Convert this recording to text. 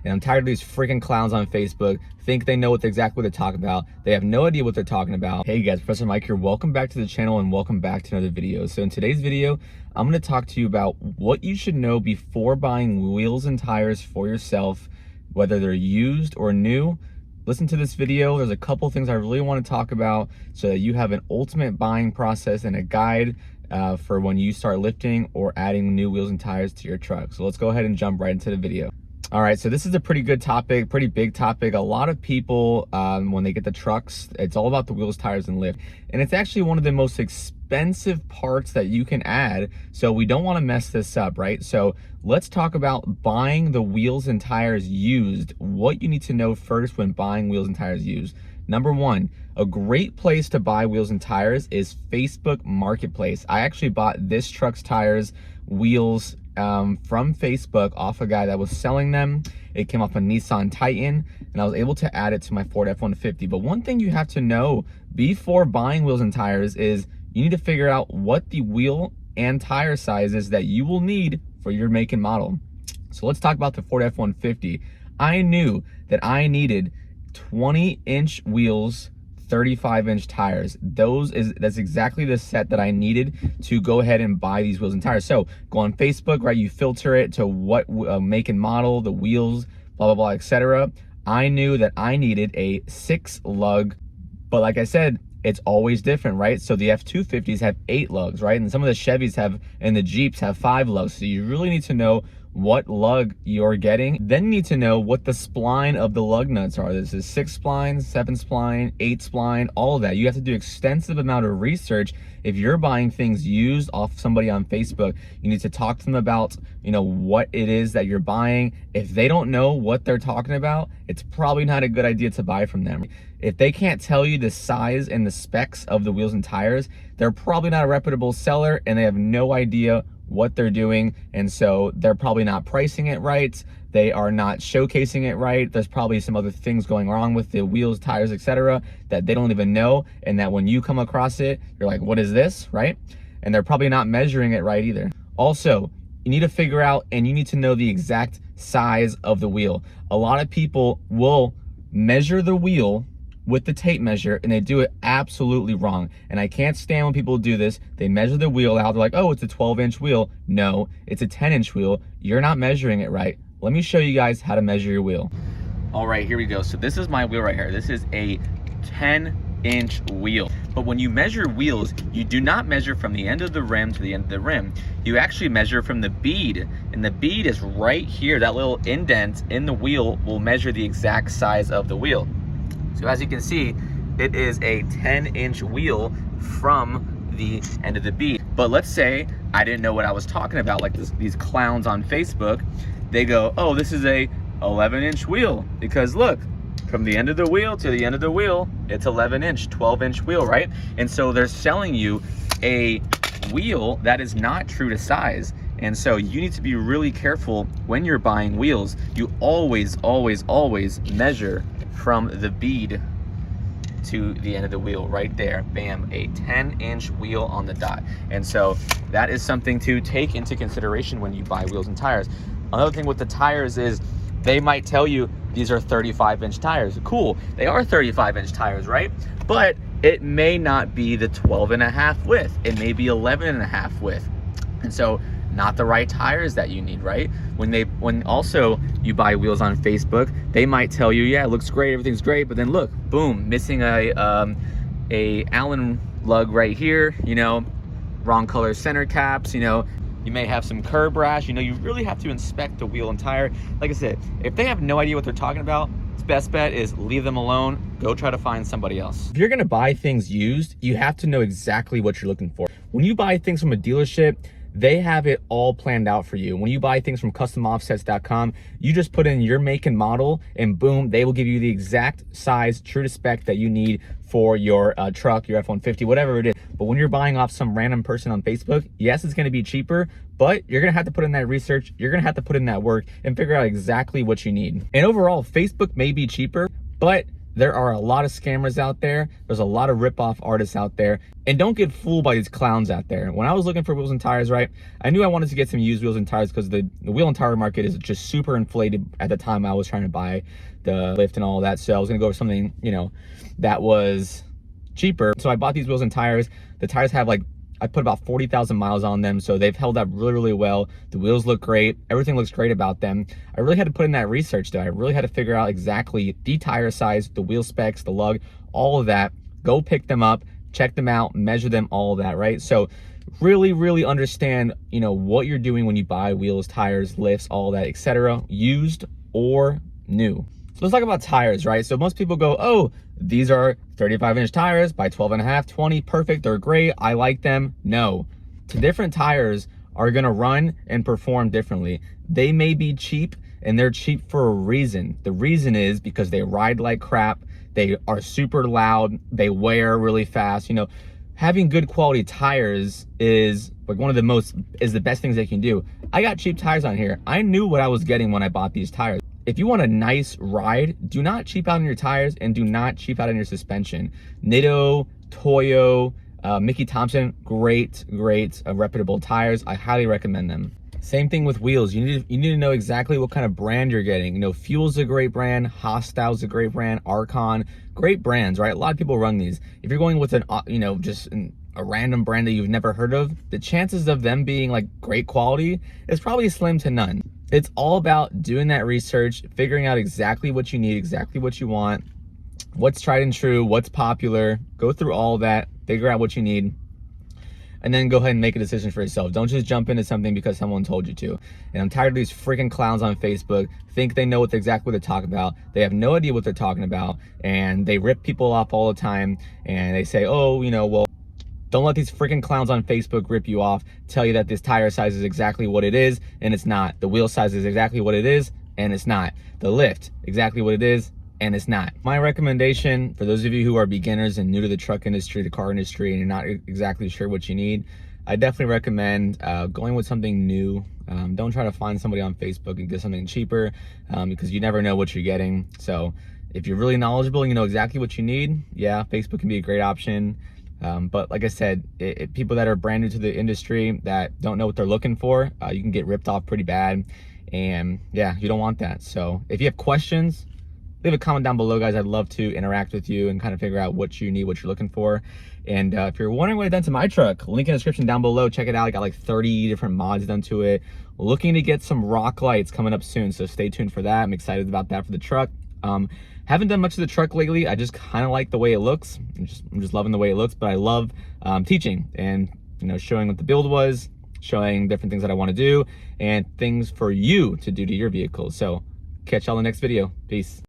And I'm tired of these freaking clowns on Facebook think they know exactly what they're talking about. They have no idea what they're talking about. Hey guys, Professor Mike here. Welcome back to the channel and welcome back to another video. So in today's video, I'm going to talk to you about what you should know before buying wheels and tires for yourself, whether they're used or new. Listen to this video. There's a couple things I really want to talk about so that you have an ultimate buying process and a guide for when you start lifting or adding new wheels and tires to your truck. So let's go ahead and jump right into the video. All right, so this is a pretty good topic, pretty big topic. A lot of people, when they get the trucks, it's all about the wheels, tires, and lift. And it's actually one of the most expensive parts that you can add. So we don't want to mess this up, right? So let's talk about buying the wheels and tires used. What you need to know first when buying wheels and tires used. Number one, a great place to buy wheels and tires is Facebook Marketplace. I actually bought this truck's tires, wheels, from Facebook off a guy that was selling them. It came off a Nissan Titan and I was able to add it to my Ford F-150. But one thing you have to know before buying wheels and tires is you need to figure out what the wheel and tire size is that you will need for your make and model. So let's talk about the Ford F-150. I knew that I needed 20-inch wheels, 35-inch tires. That's exactly the set that I needed to go ahead and buy these wheels and tires. So go on Facebook, right? You filter it to what make and model, the wheels, blah, blah, blah, etc. I knew that I needed a 6 lug, but like I said, it's always different, right? So the F-250s have 8 lugs, right? And some of the Chevys and the Jeeps have 5 lugs. So you really need to know what lug you're getting. Then you need to know what the spline of the lug nuts are. This is 6 spline, 7 spline, 8 spline, all of that. You have to do extensive amount of research. If you're buying things used off somebody on Facebook, you need to talk to them about, what it is that you're buying. If they don't know what they're talking about, it's probably not a good idea to buy from them. If they can't tell you the size and the specs of the wheels and tires, they're probably not a reputable seller and they have no idea what they're doing, and so they're probably not pricing it right. They are not showcasing it right. There's probably some other things going wrong with the wheels, tires, etc. that they don't even know, and that when you come across it, you're like, what is this, right? And they're probably not measuring it right either. Also, you need to figure out and you need to know the exact size of the wheel. A lot of people will measure the wheel with the tape measure and they do it absolutely wrong, and I can't stand when people do this. They measure the wheel out, they're like, oh, it's a 12-inch wheel. No, it's a 10-inch wheel. You're not measuring it right. Let me show you guys how to measure your wheel. All right, here we go. So this is my wheel right here. This is a 10-inch wheel. But when you measure wheels, you do not measure from the end of the rim to the end of the rim. You actually measure from the bead, and the bead is right here. That little indent in the wheel will measure the exact size of the wheel. So as you can see, it is a 10-inch wheel from the end of the bead. But let's say I didn't know what I was talking about, like these clowns on Facebook. They go, oh, this is a 11-inch wheel, because look, from the end of the wheel to the end of the wheel, it's 11-inch, 12-inch wheel, right? And so they're selling you a wheel that is not true to size. And so you need to be really careful when you're buying wheels. You always, always, always measure from the bead to the end of the wheel right there. Bam, a 10-inch wheel on the dot. And so that is something to take into consideration when you buy wheels and tires. Another thing with the tires is they might tell you these are 35-inch tires. Cool, they are 35-inch tires, right? But it may not be the 12.5 width. It may be 11.5 width. And so not the right tires that you need, right? When also you buy wheels on Facebook, they might tell you, yeah, it looks great, everything's great, but then look, boom, missing a Allen lug right here, wrong color center caps, you may have some curb rash. You really have to inspect the wheel and tire. Like I said, if they have no idea what they're talking about, the best bet is leave them alone. Go try to find somebody else. If you're gonna buy things used, you have to know exactly what you're looking for. When you buy things from a dealership, they have it all planned out for you. When you buy things from customoffsets.com, you just put in your make and model and boom, they will give you the exact size, true to spec that you need for your truck, your F-150, whatever it is. But when you're buying off some random person on Facebook, yes, it's gonna be cheaper, but you're gonna have to put in that research, you're gonna have to put in that work and figure out exactly what you need. And overall, Facebook may be cheaper, but There are a lot of scammers out there. There's a lot of rip-off artists out there. And don't get fooled by these clowns out there. When I was looking for wheels and tires, right, I knew I wanted to get some used wheels and tires because the wheel and tire market is just super inflated at the time I was trying to buy the lift and all of that. So I was gonna go for something, you know, that was cheaper. So I bought these wheels and tires. The tires have like, I put about 40,000 miles on them, so they've held up really, really well. The wheels look great. Everything looks great about them. I really had to put in that research though. I really had to figure out exactly the tire size, the wheel specs, the lug, all of that. Go pick them up, check them out, measure them, all of that, right? So really, really understand, you know, what you're doing when you buy wheels, tires, lifts, all that, etc., used or new. So let's talk about tires, right? So most people go, oh, these are 35-inch tires by 12.5, 20, perfect, they're great, I like them. No, different tires are gonna run and perform differently. They may be cheap, and they're cheap for a reason. The reason is because they ride like crap, they are super loud, they wear really fast. You know, having good quality tires is like the best things they can do. I got cheap tires on here. I knew what I was getting when I bought these tires. If you want a nice ride, do not cheap out on your tires and do not cheap out on your suspension. Nitto, Toyo, Mickey Thompson, great, reputable tires. I highly recommend them. Same thing with wheels. You need to know exactly what kind of brand you're getting. You know, Fuel's a great brand, Hostile's a great brand, Archon, great brands, right? A lot of people run these. If you're going with an, you know, just a random brand that you've never heard of, the chances of them being like great quality is probably slim to none. It's all about doing that research, figuring out exactly what you need, exactly what you want, what's tried and true, what's popular. Go through all of that, figure out what you need, and then go ahead and make a decision for yourself. Don't just jump into something because someone told you to. And I'm tired of these freaking clowns on Facebook think they know exactly what they're talking about. They have no idea what they're talking about, and they rip people off all the time, and they say, oh, you know, well, don't let these freaking clowns on Facebook rip you off, tell you that this tire size is exactly what it is, and it's not. The wheel size is exactly what it is, and it's not. The lift, exactly what it is, and it's not. My recommendation for those of you who are beginners and new to the truck industry, the car industry, and you're not exactly sure what you need, I definitely recommend going with something new. Don't try to find somebody on Facebook and get something cheaper because you never know what you're getting. So if you're really knowledgeable and you know exactly what you need, yeah, Facebook can be a great option. But like I said, people that are brand new to the industry that don't know what they're looking for, you can get ripped off pretty bad. And yeah, you don't want that. So if you have questions, leave a comment down below, guys. I'd love to interact with you and kind of figure out what you need, what you're looking for. And if you're wondering what I've done to my truck, link in the description down below. Check it out. I got like 30 different mods done to it. Looking to get some rock lights coming up soon, so stay tuned for that. I'm excited about that for the truck. Haven't done much of the truck lately. I just kind of like the way it looks. I'm just loving the way it looks, but I love teaching and, you know, showing what the build was, showing different things that I want to do, and things for you to do to your vehicle. So catch y'all in the next video. Peace.